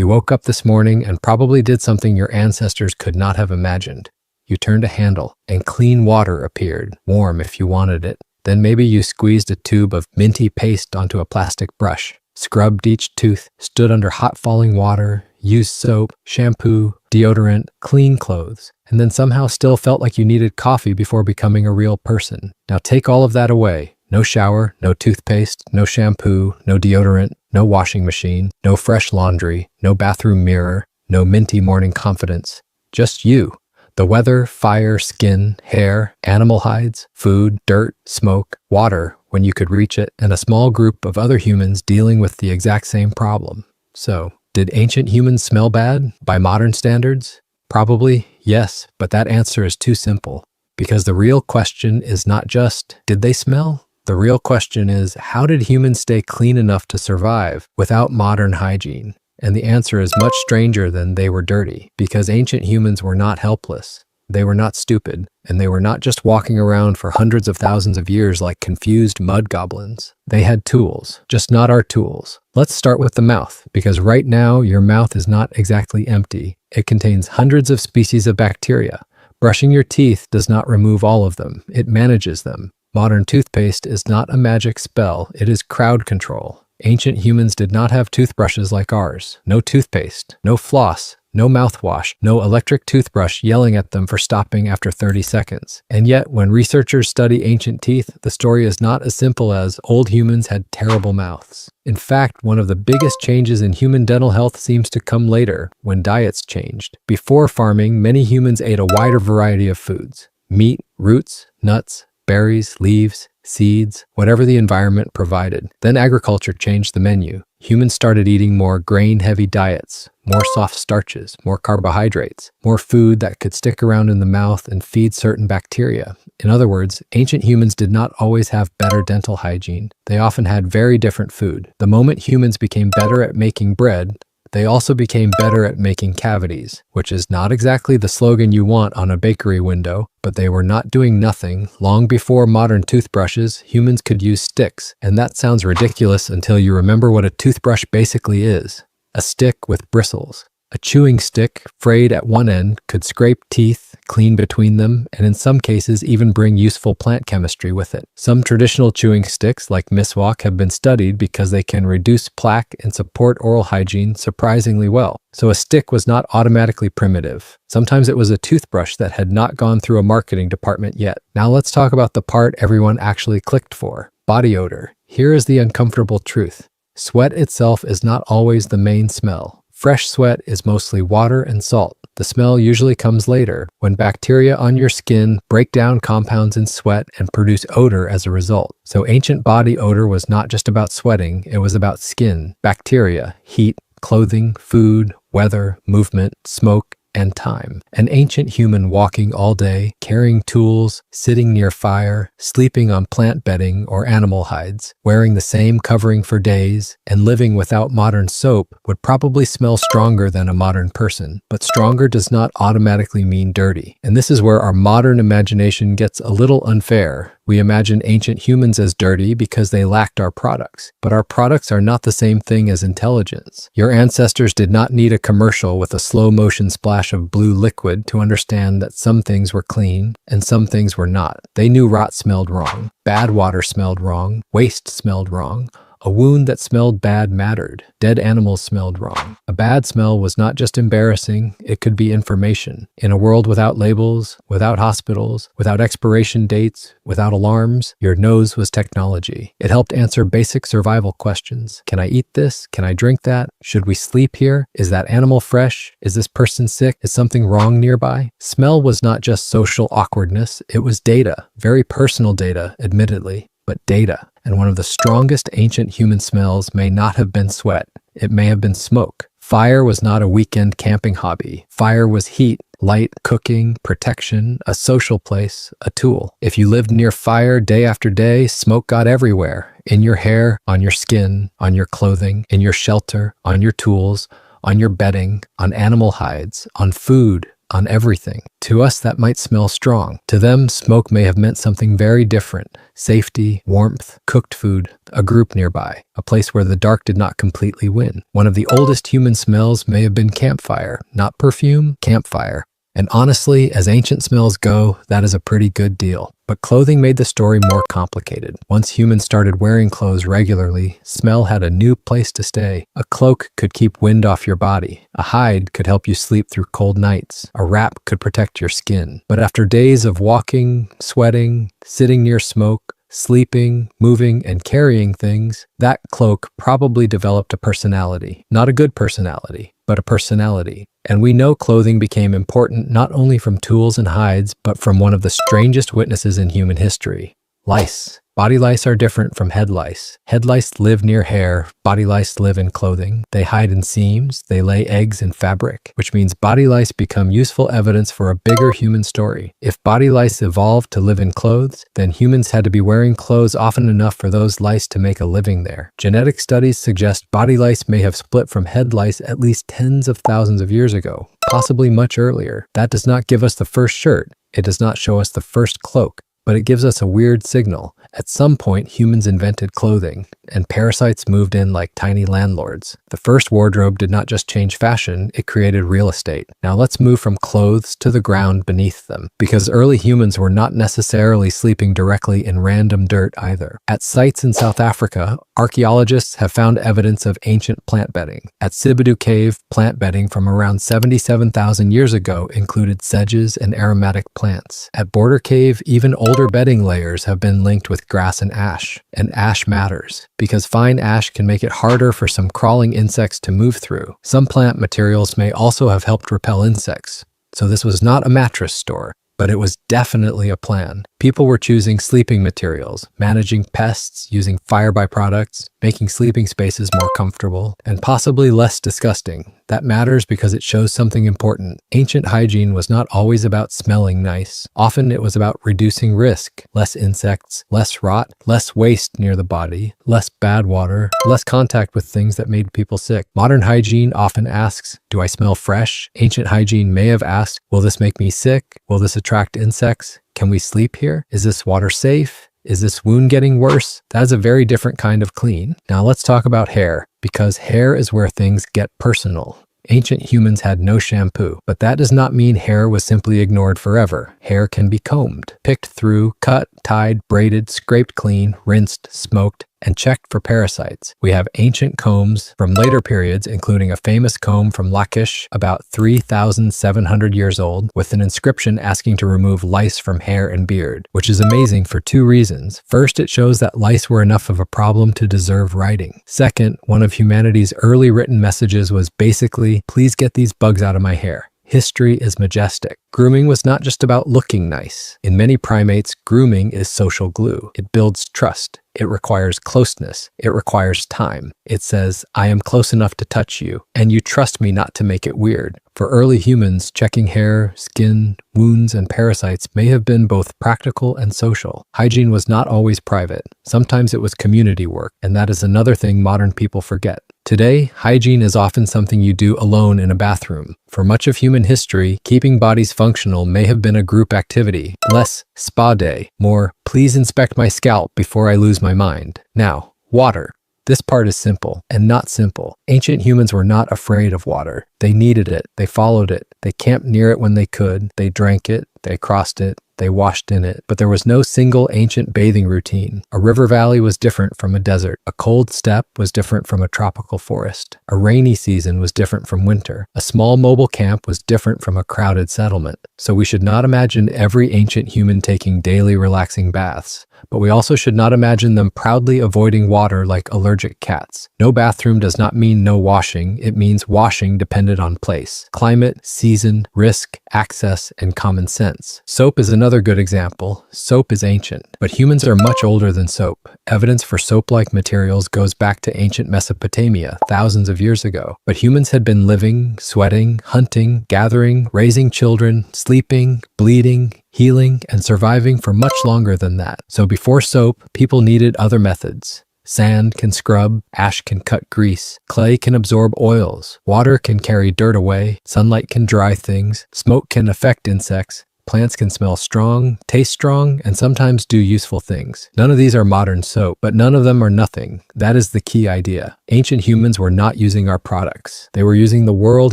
You woke up this morning and probably did something your ancestors could not have imagined. You turned a handle and clean water appeared, warm if you wanted it. Then maybe you squeezed a tube of minty paste onto a plastic brush, scrubbed each tooth, stood under hot falling water, used soap, shampoo, deodorant, clean clothes, and then somehow still felt like you needed coffee before becoming a real person. Now take all of that away. No shower, no toothpaste, no shampoo, no deodorant, no washing machine, no fresh laundry, no bathroom mirror, no minty morning confidence. Just you. The weather, fire, skin, hair, animal hides, food, dirt, smoke, water when you could reach it, and a small group of other humans dealing with the exact same problem. So, did ancient humans smell bad by modern standards? Probably, yes, but that answer is too simple. Because the real question is not just, did they smell? The real question is, how did humans stay clean enough to survive without modern hygiene? And the answer is much stranger than they were dirty, because ancient humans were not helpless. They were not stupid, and they were not just walking around for hundreds of thousands of years like confused mud goblins. They had tools, just not our tools. Let's start with the mouth, because right now your mouth is not exactly empty. It contains hundreds of species of bacteria. Brushing your teeth does not remove all of them, it manages them. Modern toothpaste is not a magic spell, it is crowd control. Ancient humans did not have toothbrushes like ours. No toothpaste, no floss, no mouthwash, no electric toothbrush yelling at them for stopping after 30 seconds. And yet, when researchers study ancient teeth, the story is not as simple as old humans had terrible mouths. In fact, one of the biggest changes in human dental health seems to come later, when diets changed. Before farming, many humans ate a wider variety of foods. Meat, roots, nuts, berries, leaves, seeds, whatever the environment provided. Then agriculture changed the menu. Humans started eating more grain-heavy diets, more soft starches, more carbohydrates, more food that could stick around in the mouth and feed certain bacteria. In other words, ancient humans did not always have better dental hygiene. They often had very different food. The moment humans became better at making bread, they also became better at making cavities, which is not exactly the slogan you want on a bakery window, but they were not doing nothing. Long before modern toothbrushes, humans could use sticks, and that sounds ridiculous until you remember what a toothbrush basically is. A stick with bristles. A chewing stick, frayed at one end, could scrape teeth, clean between them, and in some cases even bring useful plant chemistry with it. Some traditional chewing sticks, like miswak, have been studied because they can reduce plaque and support oral hygiene surprisingly well. So a stick was not automatically primitive. Sometimes it was a toothbrush that had not gone through a marketing department yet. Now let's talk about the part everyone actually clicked for: body odor. Here is the uncomfortable truth. Sweat itself is not always the main smell. Fresh sweat is mostly water and salt. The smell usually comes later, when bacteria on your skin break down compounds in sweat and produce odor as a result. So ancient body odor was not just about sweating, it was about skin, bacteria, heat, clothing, food, weather, movement, smoke, and time. An ancient human walking all day, carrying tools, sitting near fire, sleeping on plant bedding or animal hides, wearing the same covering for days, and living without modern soap would probably smell stronger than a modern person. But stronger does not automatically mean dirty. And this is where our modern imagination gets a little unfair. We imagine ancient humans as dirty because they lacked our products. But our products are not the same thing as intelligence. Your ancestors did not need a commercial with a slow motion splash of blue liquid to understand that some things were clean and some things were not. They knew rot smelled wrong, bad water smelled wrong, waste smelled wrong. A wound that smelled bad mattered. Dead animals smelled wrong. A bad smell was not just embarrassing, it could be information. In a world without labels, without hospitals, without expiration dates, without alarms, your nose was technology. It helped answer basic survival questions. Can I eat this? Can I drink that? Should we sleep here? Is that animal fresh? Is this person sick? Is something wrong nearby? Smell was not just social awkwardness, it was data. Very personal data, admittedly, but data. And one of the strongest ancient human smells may not have been sweat. It may have been smoke. Fire was not a weekend camping hobby. Fire was heat, light, cooking, protection, a social place, a tool. If you lived near fire day after day, smoke got everywhere. In your hair, on your skin, on your clothing, in your shelter, on your tools, on your bedding, on animal hides, on food, on everything. To us, that might smell strong. To them, smoke may have meant something very different. Safety, warmth, cooked food, a group nearby, a place where the dark did not completely win. One of the oldest human smells may have been campfire. Not perfume, campfire. And honestly, as ancient smells go, that is a pretty good deal. But clothing made the story more complicated. Once humans started wearing clothes regularly, smell had a new place to stay. A cloak could keep wind off your body. A hide could help you sleep through cold nights. A wrap could protect your skin. But after days of walking, sweating, sitting near smoke, sleeping, moving, and carrying things, that cloak probably developed a personality. Not a good personality, but a personality. And we know clothing became important not only from tools and hides, but from one of the strangest witnesses in human history: lice. Body lice are different from head lice. Head lice live near hair, body lice live in clothing. They hide in seams, they lay eggs in fabric, which means body lice become useful evidence for a bigger human story. If body lice evolved to live in clothes, then humans had to be wearing clothes often enough for those lice to make a living there. Genetic studies suggest body lice may have split from head lice at least tens of thousands of years ago, possibly much earlier. That does not give us the first shirt. It does not show us the first cloak. But it gives us a weird signal. At some point, humans invented clothing, and parasites moved in like tiny landlords. The first wardrobe did not just change fashion, it created real estate. Now let's move from clothes to the ground beneath them, because early humans were not necessarily sleeping directly in random dirt either. At sites in South Africa, archaeologists have found evidence of ancient plant bedding. At Simulato cave, plant bedding from around 77,000 years ago included sedges and aromatic plants. At Border cave, even older bedding layers have been linked with grass and ash matters, because fine ash can make it harder for some crawling insects to move through. Some plant materials may also have helped repel insects, so this was not a mattress store, but it was definitely a plan. People were choosing sleeping materials, managing pests, using fire byproducts, making sleeping spaces more comfortable, and possibly less disgusting. That matters because it shows something important. Ancient hygiene was not always about smelling nice. Often it was about reducing risk. Less insects, less rot, less waste near the body, less bad water, less contact with things that made people sick. Modern hygiene often asks, do I smell fresh? Ancient hygiene may have asked, will this make me sick? Will this attract insects? Can we sleep here? Is this water safe? Is this wound getting worse? That is a very different kind of clean. Now let's talk about hair, because hair is where things get personal. Ancient humans had no shampoo, but that does not mean hair was simply ignored forever. Hair can be combed, picked through, cut, tied, braided, scraped clean, rinsed, smoked, and checked for parasites. We have ancient combs from later periods, including a famous comb from Lachish, about 3,700 years old, with an inscription asking to remove lice from hair and beard, which is amazing for two reasons. First, it shows that lice were enough of a problem to deserve writing. Second, one of humanity's early written messages was basically, please get these bugs out of my hair. History is majestic. Grooming was not just about looking nice. In many primates, grooming is social glue. It builds trust. It requires closeness. It requires time. It says, I am close enough to touch you, and you trust me not to make it weird. For early humans, checking hair, skin, wounds, and parasites may have been both practical and social. Hygiene was not always private. Sometimes it was community work, and that is another thing modern people forget. Today, hygiene is often something you do alone in a bathroom. For much of human history, keeping bodies functional may have been a group activity. Less spa day, more please inspect my scalp before I lose my mind. Now, water. This part is simple and not simple. Ancient humans were not afraid of water. They needed it. They followed it. They camped near it when they could. They drank it. They crossed it. They washed in it. But there was no single ancient bathing routine. A river valley was different from a desert. A cold steppe was different from a tropical forest. A rainy season was different from winter. A small mobile camp was different from a crowded settlement. So we should not imagine every ancient human taking daily relaxing baths. But we also should not imagine them proudly avoiding water like allergic cats. No bathroom does not mean no washing. It means washing depended on place, climate, season, risk, access, and common sense. Soap is another good example. Soap is ancient, but humans are much older than soap. Evidence for soap-like materials goes back to ancient Mesopotamia, thousands of years ago. But humans had been living, sweating, hunting, gathering, raising children, sleeping, bleeding, healing, and surviving for much longer than that. So before soap, people needed other methods. Sand can scrub, ash can cut grease, clay can absorb oils, water can carry dirt away, sunlight can dry things, smoke can affect insects, plants can smell strong, taste strong, and sometimes do useful things. None of these are modern soap, but none of them are nothing. That is the key idea. Ancient humans were not using our products. They were using the world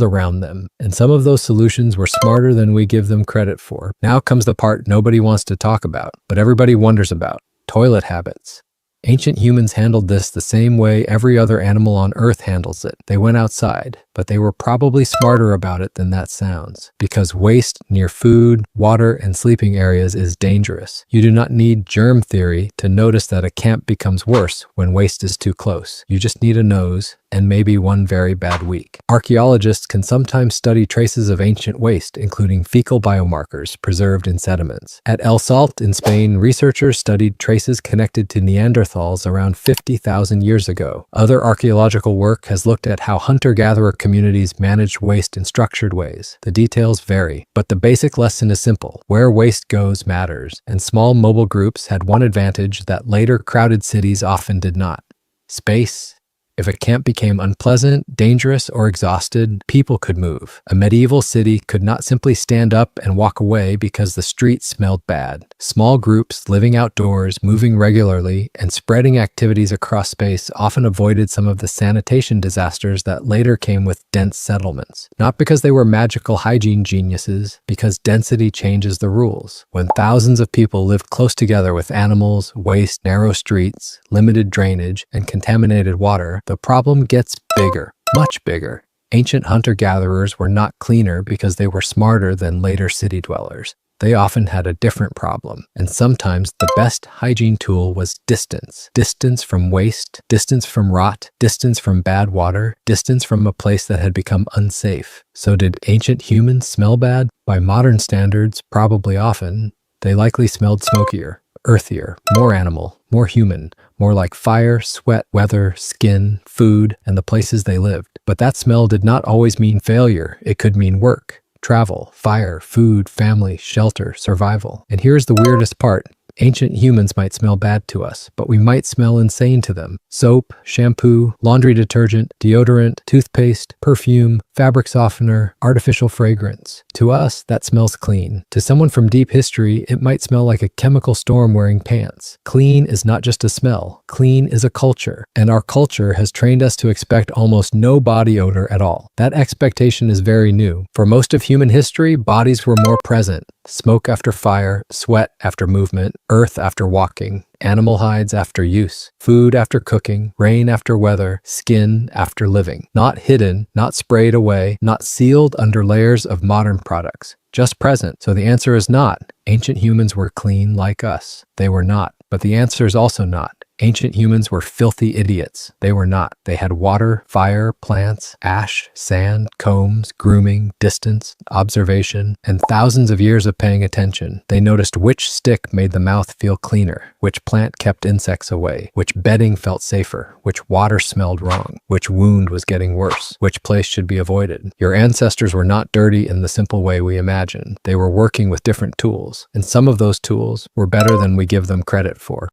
around them, and some of those solutions were smarter than we give them credit for. Now comes the part nobody wants to talk about, but everybody wonders about: toilet habits. Ancient humans handled this the same way every other animal on Earth handles it. They went outside, but they were probably smarter about it than that sounds. Because waste near food, water, and sleeping areas is dangerous. You do not need germ theory to notice that a camp becomes worse when waste is too close. You just need a nose and maybe one very bad week. Archaeologists can sometimes study traces of ancient waste, including fecal biomarkers preserved in sediments. At El Salt in Spain, researchers studied traces connected to Neanderthals around 50,000 years ago. Other archaeological work has looked at how hunter-gatherer communities managed waste in structured ways. The details vary, but the basic lesson is simple: where waste goes matters, and small mobile groups had one advantage that later crowded cities often did not: space. If a camp became unpleasant, dangerous, or exhausted, people could move. A medieval city could not simply stand up and walk away because the streets smelled bad. Small groups living outdoors, moving regularly, and spreading activities across space often avoided some of the sanitation disasters that later came with dense settlements. Not because they were magical hygiene geniuses, because density changes the rules. When thousands of people lived close together with animals, waste, narrow streets, limited drainage, and contaminated water, the problem gets bigger, much bigger. Ancient hunter-gatherers were not cleaner because they were smarter than later city dwellers. They often had a different problem, and sometimes the best hygiene tool was distance. Distance from waste, distance from rot, distance from bad water, distance from a place that had become unsafe. So did ancient humans smell bad? By modern standards, probably often. They likely smelled smokier, earthier, more animal, more human, more like fire, sweat, weather, skin, food, and the places they lived. But that smell did not always mean failure. It could mean work, travel, fire, food, family, shelter, survival. And here's the weirdest part. Ancient humans might smell bad to us, but we might smell insane to them. Soap, shampoo, laundry detergent, deodorant, toothpaste, perfume, fabric softener, artificial fragrance. To us, that smells clean. To someone from deep history, it might smell like a chemical storm wearing pants. Clean is not just a smell. Clean is a culture. And our culture has trained us to expect almost no body odor at all. That expectation is very new. For most of human history, bodies were more present. Smoke after fire, sweat after movement, earth after walking, animal hides after use, food after cooking, rain after weather, skin after living. Not hidden, not sprayed away, not sealed under layers of modern products. Just present. So the answer is not: ancient humans were clean like us. They were not. But the answer is also not: ancient humans were filthy idiots. They were not. They had water, fire, plants, ash, sand, combs, grooming, distance, observation, and thousands of years of paying attention. They noticed which stick made the mouth feel cleaner, which plant kept insects away, which bedding felt safer, which water smelled wrong, which wound was getting worse, which place should be avoided. Your ancestors were not dirty in the simple way we imagine. They were working with different tools, and some of those tools were better than we give them credit for.